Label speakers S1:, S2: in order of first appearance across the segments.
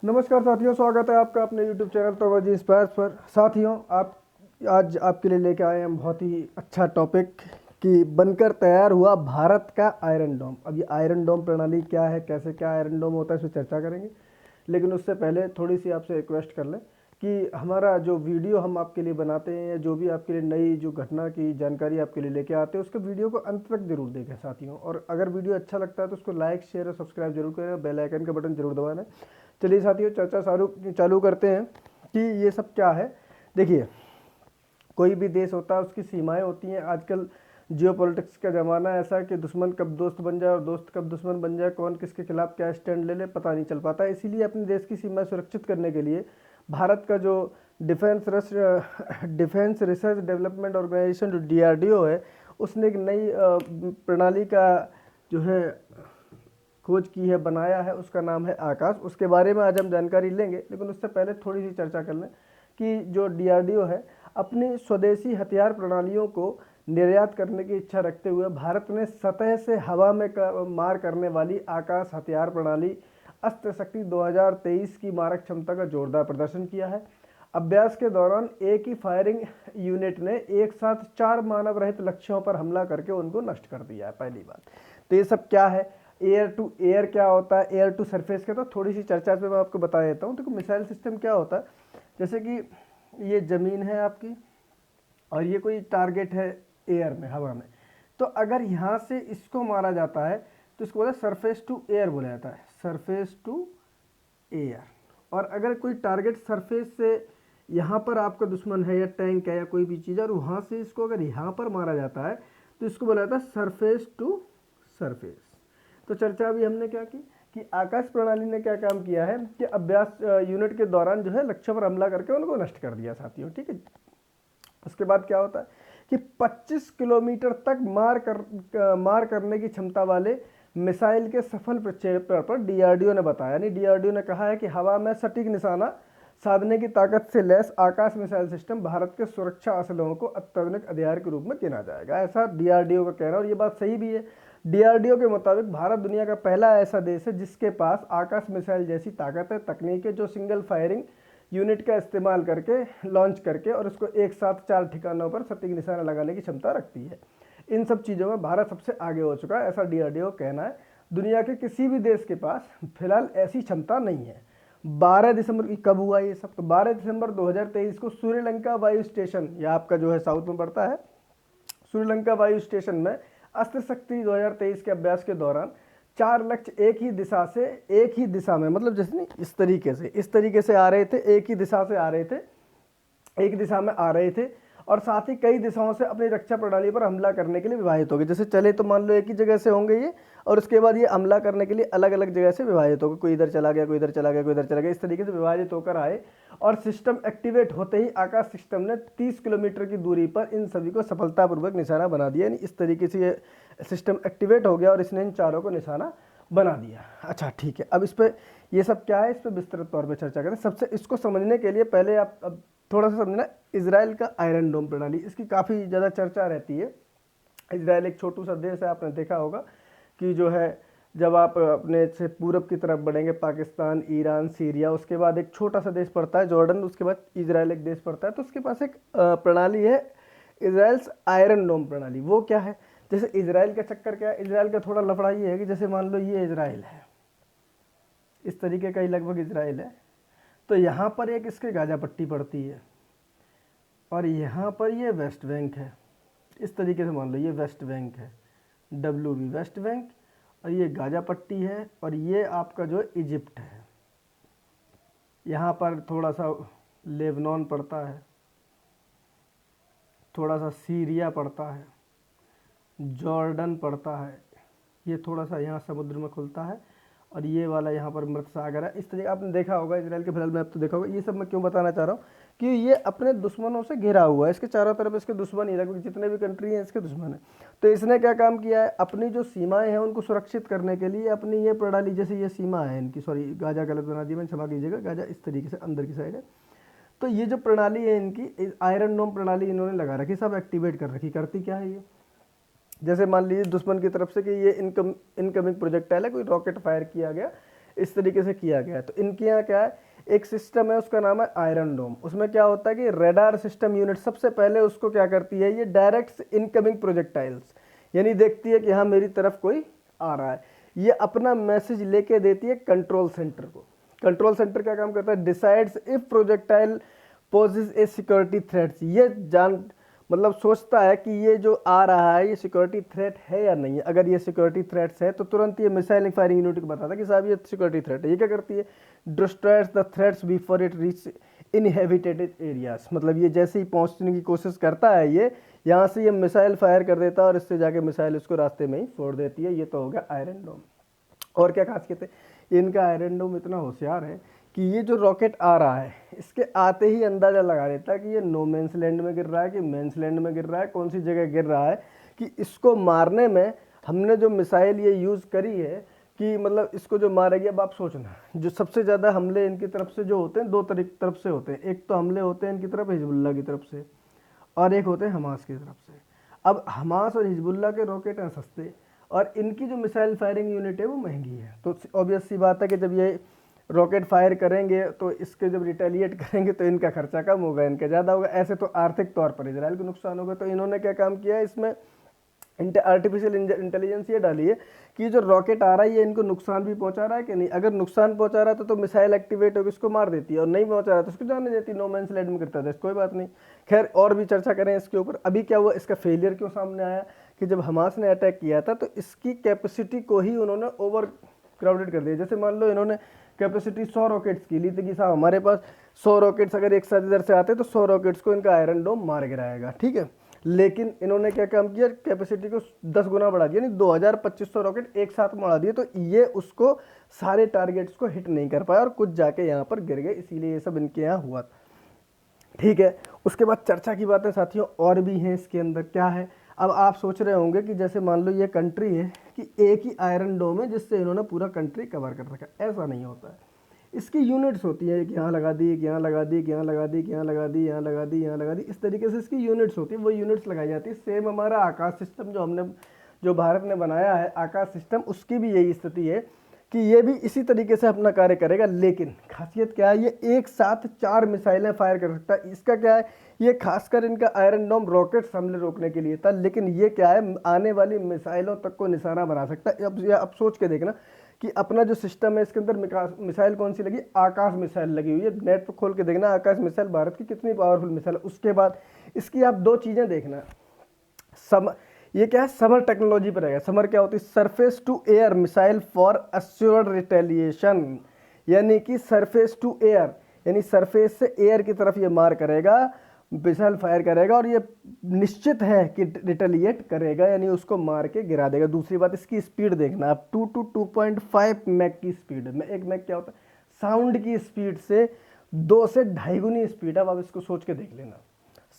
S1: नमस्कार साथियों, स्वागत है आपका अपने YouTube चैनल तोमर जी इंस्पायर्स पर। साथियों, आप आज आपके लिए लेके आए हैं बहुत ही अच्छा टॉपिक कि बनकर तैयार हुआ भारत का आयरन डोम। अब ये आयरन डोम प्रणाली क्या है, कैसे क्या आयरन डोम होता है, इस पर चर्चा करेंगे। लेकिन उससे पहले थोड़ी सी आपसे रिक्वेस्ट कर लें कि हमारा जो वीडियो हम आपके लिए बनाते हैं या जो भी आपके लिए नई जो घटना की जानकारी आपके लिए लेके आते हैं, उसके वीडियो को अंत तक जरूर देखें साथियों। और अगर वीडियो अच्छा लगता है तो उसको लाइक, शेयर और सब्सक्राइब जरूर करें, बेल आइकन का बटन जरूर दबाना। चलिए साथियों, चर्चा चालू करते हैं कि ये सब क्या है। देखिए, कोई भी देश होता है उसकी सीमाएं होती हैं। आजकल जियोपॉलिटिक्स का ज़माना ऐसा है कि दुश्मन कब दोस्त बन जाए और दोस्त कब दुश्मन बन जाए, कौन किसके खिलाफ क्या स्टैंड ले ले, पता नहीं चल पाता। इसीलिए अपने देश की सीमा सुरक्षित करने के लिए भारत का जो डिफेंस रिसर्च डेवलपमेंट ऑर्गेनाइजेशन जो DRDO है, उसने एक नई प्रणाली का जो है खोज की है, बनाया है। उसका नाम है आकाश। उसके बारे में आज हम जानकारी लेंगे, लेकिन उससे पहले थोड़ी सी चर्चा कर लें कि जो DRDO है, अपनी स्वदेशी हथियार प्रणालियों को निर्यात करने की इच्छा रखते हुए भारत ने सतह से हवा में मार करने वाली आकाश हथियार प्रणाली अस्त्र शक्ति 2023 की मारक क्षमता का जोरदार प्रदर्शन किया है। अभ्यास के दौरान एक ही फायरिंग यूनिट ने एक साथ 4 मानव रहित लक्ष्यों पर हमला करके उनको नष्ट कर दिया है। पहली बात तो ये सब क्या है, एयर टू एयर क्या होता है, एयर टू सरफेस क्या, तो थोड़ी सी चर्चा इस पर मैं आपको बता देता हूँ। तो मिसाइल सिस्टम क्या होता है, जैसे कि ये ज़मीन है आपकी और ये कोई टारगेट है एयर में, हवा में। तो अगर यहाँ से इसको मारा जाता है तो इसको बोला सरफेस टू एयर बोला जाता है, सरफेस टू एयर। और अगर कोई टारगेट सरफेस से यहाँ पर आपका दुश्मन है या टैंक है या कोई भी चीज़, और वहाँ से इसको अगर यहाँ पर मारा जाता है तो इसको बोला जाता है सरफेस टू सरफेस। तो चर्चा अभी हमने क्या की कि आकाश प्रणाली ने क्या काम किया है कि अभ्यास यूनिट के दौरान जो है लक्ष्य पर हमला करके उनको नष्ट कर दिया साथियों, ठीक है। उसके बाद क्या होता है कि 25 किलोमीटर तक मार करने की क्षमता वाले मिसाइल के सफल प्रक्षेपण पर DRDO ने बताया, यानी DRDO ने कहा है कि हवा में सटीक निशाना साधने की ताकत से लैस आकाश मिसाइल सिस्टम भारत के सुरक्षा असलों को अत्याधुनिक हथियार के रूप में गिना जाएगा, ऐसा DRDO का कहना है। और ये बात सही भी है। DRDO के मुताबिक भारत दुनिया का पहला ऐसा देश है जिसके पास आकाश मिसाइल जैसी ताकत है, तकनीक है, जो सिंगल फायरिंग यूनिट का इस्तेमाल करके लॉन्च करके और उसको एक साथ 4 ठिकानों पर सटीक निशाना लगाने की क्षमता रखती है। इन सब चीज़ों में भारत सबसे आगे हो चुका है, ऐसा DRDO कहना है। दुनिया के किसी भी देश के पास फिलहाल ऐसी क्षमता नहीं है। 12 दिसंबर की कब हुआ ये सब, तो 12 दिसंबर 2023 को श्रीलंका वायु स्टेशन, यह आपका जो है साउथ में पड़ता है, श्रीलंका वायु स्टेशन में अस्त्र शक्ति 2023 के अभ्यास के दौरान 4 लक्ष्य एक ही दिशा में, मतलब जैसे नहीं इस तरीके से आ रहे थे, एक ही दिशा से आ रहे थे, एक दिशा में आ रहे थे और साथ ही कई दिशाओं से अपनी रक्षा प्रणाली पर हमला करने के लिए विभाजित हो गए। जैसे चले तो मान लो एक ही जगह से होंगे ये, और उसके बाद ये हमला करने के लिए अलग अलग जगह से विभाजित हो गए, कोई इधर चला गया, कोई इधर चला गया, कोई इधर चला गया, इस तरीके से विभाजित होकर आए। और सिस्टम एक्टिवेट होते ही आकाश सिस्टम ने 30 किलोमीटर की दूरी पर इन सभी को सफलतापूर्वक निशाना बना दिया। यानी इस तरीके से ये सिस्टम एक्टिवेट हो गया और इसने इन चारों को निशाना बना दिया। अच्छा ठीक है, अब इस पर ये सब क्या है, इस पर विस्तृत तौर पर चर्चा करें। सबसे इसको समझने के लिए पहले आप अब थोड़ा सा समझना इजराइल का आयरन डोम प्रणाली, इसकी काफ़ी ज़्यादा चर्चा रहती है। इजराइल एक छोटू सा देश है, आपने देखा होगा कि जो है जब आप अपने से पूरब की तरफ बढ़ेंगे, पाकिस्तान, ईरान, सीरिया, उसके बाद एक छोटा सा देश पड़ता है जॉर्डन, उसके बाद इजराइल एक देश पड़ता है। तो उसके पास एक प्रणाली है इजराइल्स आयरन डोम प्रणाली। वो क्या है, जैसे इजराइल का चक्कर क्या है, इजराइल का थोड़ा लफड़ा ये है कि जैसे मान लो ये इजराइल है, इस तरीके का ही लगभग इजराइल है, तो यहाँ पर एक इसके गाजा पट्टी पड़ती है और यहाँ पर ये वेस्ट बैंक है। इस तरीके से मान लो ये वेस्ट बैंक है, WB वेस्ट बैंक, और ये गाजा पट्टी है, और ये आपका जो इजिप्ट है। यहाँ पर थोड़ा सा लेबनान पड़ता है, थोड़ा सा सीरिया पड़ता है, जॉर्डन पड़ता है, ये थोड़ा सा यहाँ समुद्र में खुलता है, और ये वाला यहाँ पर मृत सागर है। इस तरीके आपने देखा होगा इजराइल के फिलहाल मैप तो देखा होगा। ये सब मैं क्यों बताना चाह रहा हूँ कि ये अपने दुश्मनों से घिरा हुआ है, इसके चारों तरफ इसके दुश्मन ही, लगभग जितने भी कंट्री हैं इसके दुश्मन है। तो इसने क्या काम किया है, अपनी जो सीमाएं हैं उनको सुरक्षित करने के लिए अपनी ये प्रणाली, जैसे ये सीमा है इनकी, सॉरी गाजा गलत बना दी मैंने, क्षमा कीजिएगा, गाजा इस तरीके से अंदर की साइड है। तो ये जो प्रणाली है इनकी आयरन डोम प्रणाली इन्होंने लगा रखी, सब एक्टिवेट कर रखी। करती क्या है ये, जैसे मान लीजिए दुश्मन की तरफ से कि ये इनकमिंग प्रोजेक्टाइल है, कोई रॉकेट फायर किया गया, इस तरीके से किया गया है। तो इनके यहाँ क्या है, एक सिस्टम है उसका नाम है आयरन डोम। उसमें क्या होता है कि रेडार सिस्टम यूनिट सबसे पहले उसको क्या करती है, ये डायरेक्ट इनकमिंग प्रोजेक्टाइल्स, यानी देखती है कि हाँ मेरी तरफ कोई आ रहा है, ये अपना मैसेज लेके देती है कंट्रोल सेंटर को। कंट्रोल सेंटर क्या काम करता है, decides if projectile poses A security threats, ये जान मतलब सोचता है कि ये जो आ रहा है ये सिक्योरिटी थ्रेट है या नहीं है। अगर ये सिक्योरिटी थ्रेट्स है तो तुरंत ये मिसाइल फायरिंग यूनिट को बताता है कि साहब ये सिक्योरिटी थ्रेट है। ये क्या करती है, destroys the threats before it reach inhabited areas, मतलब ये जैसे ही पहुंचने की कोशिश करता है ये यहाँ से ये मिसाइल फायर कर देता है और इससे जाके मिसाइल उसको रास्ते में ही फोड़ देती है। ये तो हो गया आयरन डोम। और क्या खासियत है, इनका आयरन डोम इतना होशियार है कि ये जो रॉकेट आ रहा है इसके आते ही अंदाज़ा लगा लेता है कि ये नो मेंस लैंड में गिर रहा है कि मेंस लैंड में गिर रहा है, कौन सी जगह गिर रहा है, कि इसको मारने में हमने जो मिसाइल ये यूज़ करी है कि मतलब इसको जो मारेगी। अब आप सोचना, जो सबसे ज़्यादा हमले इनकी तरफ से जो होते हैं दो तरफ से होते हैं, एक तो हमले होते हैं इनकी तरफ हिजबुल्ला की तरफ से और एक होते हैं हमास की तरफ से। अब हमास और हिजबुल्ला के रॉकेट हैं सस्ते और इनकी जो मिसाइल फायरिंग यूनिट है वो महंगी है। तो ऑब्वियस सी बात है कि जब ये रॉकेट फायर करेंगे तो इसके जब रिटेलिएट करेंगे तो इनका खर्चा कम होगा, इनका ज़्यादा होगा, ऐसे तो आर्थिक तौर पर इजराइल को नुकसान होगा। तो इन्होंने क्या काम किया है, इसमें आर्टिफिशियल इंटेलिजेंस ये डाली है कि जो रॉकेट आ रहा है ये इनको नुकसान भी पहुंचा रहा है कि नहीं। अगर नुकसान पहुंचा रहा है तो मिसाइल एक्टिवेट होकर इसको मार देती है, और नहीं पहुंचा रहा तो इसको जाने देती है, नो मैंस लैंड में करता था, कोई बात नहीं। खैर और भी चर्चा करें इसके ऊपर। अभी क्या हुआ, इसका फेलियर क्यों सामने आया कि जब हमास ने अटैक किया था तो इसकी कैपेसिटी को ही उन्होंने ओवर क्राउडेड कर दिया। जैसे मान लो इन्होंने कैपेसिटी 100 रॉकेट्स की ली थी कि साहब हमारे पास 100 रॉकेट्स अगर एक साथ इधर से आते तो 100 रॉकेट्स को इनका आयरन डोम मार गिराएगा, ठीक है। लेकिन इन्होंने क्या काम किया, कैपेसिटी को 10 गुना बढ़ा दिया, यानी 2200 रॉकेट एक साथ बढ़ा दिए। तो ये उसको सारे टारगेट्स को हिट नहीं कर पाया और कुछ जाके यहाँ पर गिर गए, इसीलिए ये सब इनके यहाँ हुआ, ठीक है। उसके बाद चर्चा की बातें साथियों और भी हैं इसके अंदर। क्या है, अब आप सोच रहे होंगे कि जैसे मान लो ये कंट्री है कि एक ही आयरन डोम है जिससे इन्होंने पूरा कंट्री कवर कर रखा है, ऐसा नहीं होता है। इसकी यूनिट्स होती है, कि यहाँ लगा दी, यहाँ लगा दी, यहाँ लगा दी, यहाँ लगा दी, यहाँ लगा दी, यहाँ लगा दी, इस तरीके से इसकी यूनिट्स होती है, वो यूनिट्स लगाई जाती है। सेम हमारा आकाश सिस्टम जो भारत ने बनाया है आकाश सिस्टम, उसकी भी यही स्थिति है कि ये भी इसी तरीके से अपना कार्य करेगा। लेकिन खासियत क्या है, ये एक साथ 4 मिसाइलें फायर कर सकता है। इसका क्या है, ये खासकर इनका आयरन डोम रॉकेट हमले रोकने के लिए था, लेकिन ये क्या है, आने वाली मिसाइलों तक को निशाना बना सकता है। अब सोच के देखना कि अपना जो सिस्टम है इसके अंदर मिसाइल कौन सी लगी, आकाश मिसाइल लगी हुई है। नेट पर खोल के देखना आकाश मिसाइल भारत की कितनी पावरफुल मिसाइल है। उसके बाद इसकी आप 2 चीज़ें देखना, ये क्या है, समर टेक्नोलॉजी पर है। समर क्या होती है, surface to air missile for assured retaliation, यानी कि सरफेस टू एयर, यानी सरफेस से एयर की तरफ ये मार करेगा, मिसाइल फायर करेगा और ये निश्चित है कि रिटेलिएट करेगा, यानी उसको मार के गिरा देगा। दूसरी बात, इसकी स्पीड देखना आप, 2 to 2.5 मैक की स्पीड में। एक मैक क्या होता है, साउंड की स्पीड से 2 से 2.5 गुनी स्पीड है। अब इसको सोच के देख लेना,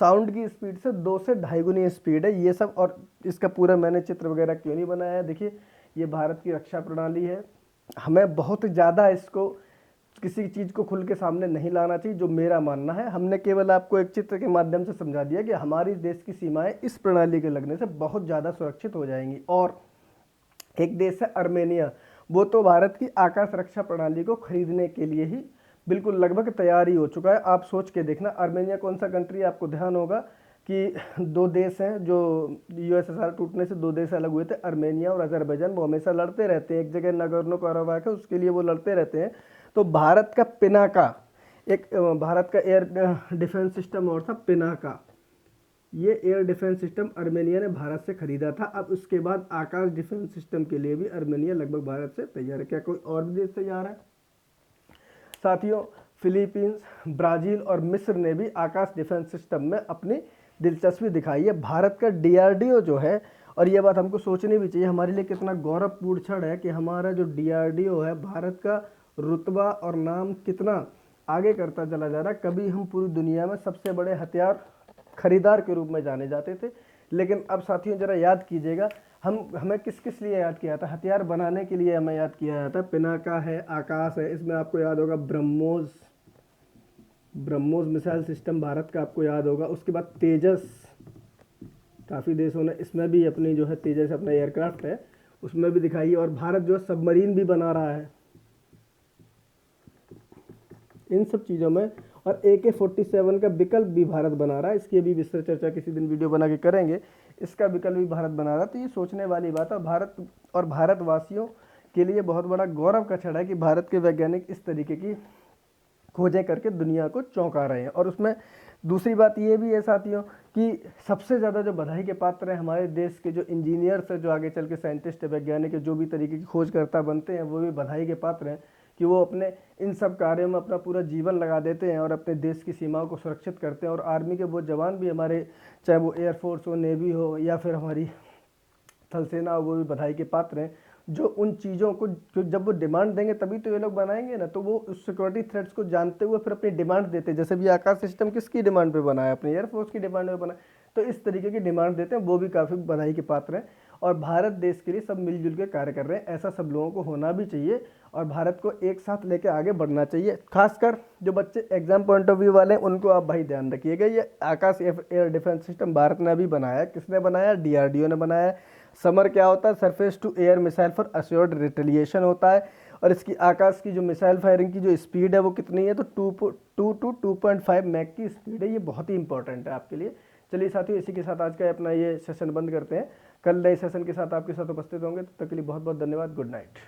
S1: साउंड की स्पीड से 2 से 2.5 गुनी स्पीड है ये सब। और इसका पूरा मैंने चित्र वगैरह क्यों नहीं बनाया है, देखिए ये भारत की रक्षा प्रणाली है। हमें बहुत ज़्यादा इसको किसी चीज़ को खुल के सामने नहीं लाना चाहिए, जो मेरा मानना है। हमने केवल आपको एक चित्र के माध्यम से समझा दिया कि हमारी देश की सीमाएं इस प्रणाली के लगने से बहुत ज़्यादा सुरक्षित हो जाएंगी। और एक देश है आर्मेनिया, वो तो भारत की आकाश रक्षा प्रणाली को खरीदने के लिए ही बिल्कुल लगभग तैयार ही हो चुका है। आप सोच के देखना, आर्मेनिया कौन सा कंट्री है, आपको ध्यान होगा कि 2 देश हैं जो यूएसएसआर टूटने से 2 देश अलग हुए थे, आर्मेनिया और अजरबैजान। वो हमेशा लड़ते रहते हैं, एक जगह नागोर्नो काराबाख है उसके लिए वो लड़ते रहते हैं। तो भारत का पिनाका, एक भारत का एयर डिफेंस सिस्टम और था पिनाका, ये एयर डिफेंस सिस्टम आर्मेनिया ने भारत से खरीदा था। अब उसके बाद आकाश डिफेंस सिस्टम के लिए भी आर्मेनिया लगभग भारत से तैयार है। क्या कोई और भी देश तैयार है साथियों? फिलीपींस, ब्राज़ील और मिस्र ने भी आकाश डिफेंस सिस्टम में अपनी दिलचस्पी दिखाई है। भारत का डीआरडीओ जो है, और ये बात हमको सोचनी भी चाहिए, हमारे लिए कितना गौरवपूर्ण क्षण है कि हमारा जो डीआरडीओ है भारत का रुतबा और नाम कितना आगे करता चला जा रहा है। कभी हम पूरी दुनिया में सबसे बड़े हथियार खरीदार के रूप में जाने जाते थे, लेकिन अब साथियों जरा याद कीजिएगा, हमें किस किस लिए याद किया था, हथियार बनाने के लिए हमें याद किया जाता है। पिनाका है, आकाश है, इसमें आपको याद होगा ब्रह्मोस मिसाइल सिस्टम भारत का आपको याद होगा। उसके बाद तेजस, काफ़ी देशों ने इसमें भी अपनी जो है तेजस अपना एयरक्राफ्ट है उसमें भी दिखाई है। और भारत जो है सबमरीन भी बना रहा है, इन सब चीज़ों में। और AK-47 का विकल्प भी भारत बना रहा है, इसकी अभी विस्तृत चर्चा किसी दिन वीडियो बना के करेंगे। इसका विकल्प भी भारत बना रहा है, तो ये सोचने वाली बात है। भारत और भारतवासियों के लिए बहुत बड़ा गौरव का क्षण है कि भारत के वैज्ञानिक इस तरीके की खोजें करके दुनिया को चौंका रहे हैं। और उसमें दूसरी बात ये भी है साथियों कि सबसे ज़्यादा जो बधाई के पात्र हैं हमारे देश के जो इंजीनियर्स हैं, जो आगे चल के साइंटिस्ट है, वैज्ञानिक है, जो भी तरीके की खोजकर्ता बनते हैं, वो भी बधाई के पात्र हैं कि वो अपने इन सब कार्यों में अपना पूरा जीवन लगा देते हैं और अपने देश की सीमाओं को सुरक्षित करते हैं। और आर्मी के वो जवान भी हमारे, चाहे वो एयरफोर्स हो, नेवी हो या फिर हमारी थल सेना, वो भी बधाई के पात्र हैं, जो उन चीज़ों को जो जब वो डिमांड देंगे तभी तो ये लोग बनाएंगे ना। तो वो उस सिक्योरिटी थ्रेट्स को जानते हुए फिर अपनी डिमांड देते हैं। जैसे भी आकाश सिस्टम किसकी डिमांड पे बना है, अपने एयरफोर्स की डिमांड पे बना है, तो इस तरीके की डिमांड देते हैं, वो भी काफ़ी बधाई के पात्र हैं। और भारत देश के लिए सब मिलजुल के कार्य कर रहे हैं, ऐसा सब लोगों को होना भी चाहिए और भारत को एक साथ लेके आगे बढ़ना चाहिए। खासकर जो बच्चे एग्जाम पॉइंट ऑफ व्यू वाले हैं उनको आप भाई ध्यान रखिएगा, ये आकाश एयर डिफेंस सिस्टम भारत ने अभी बनाया है। किसने बनाया? DRDO ने बनाया है। समर क्या होता है? Surface to air missile for assured retaliation होता है। और इसकी आकाश की जो मिसाइल फायरिंग की जो स्पीड है वो कितनी है? तो 2 to 2.5 मैक की स्पीड है। ये बहुत ही इंपॉर्टेंट है आपके लिए। चलिए साथियों, इसी के साथ आज का अपना ये सेशन बंद करते हैं। कल नए सेशन के साथ आपके साथ उपस्थित होंगे, तब तक के लिए बहुत बहुत धन्यवाद। Good night.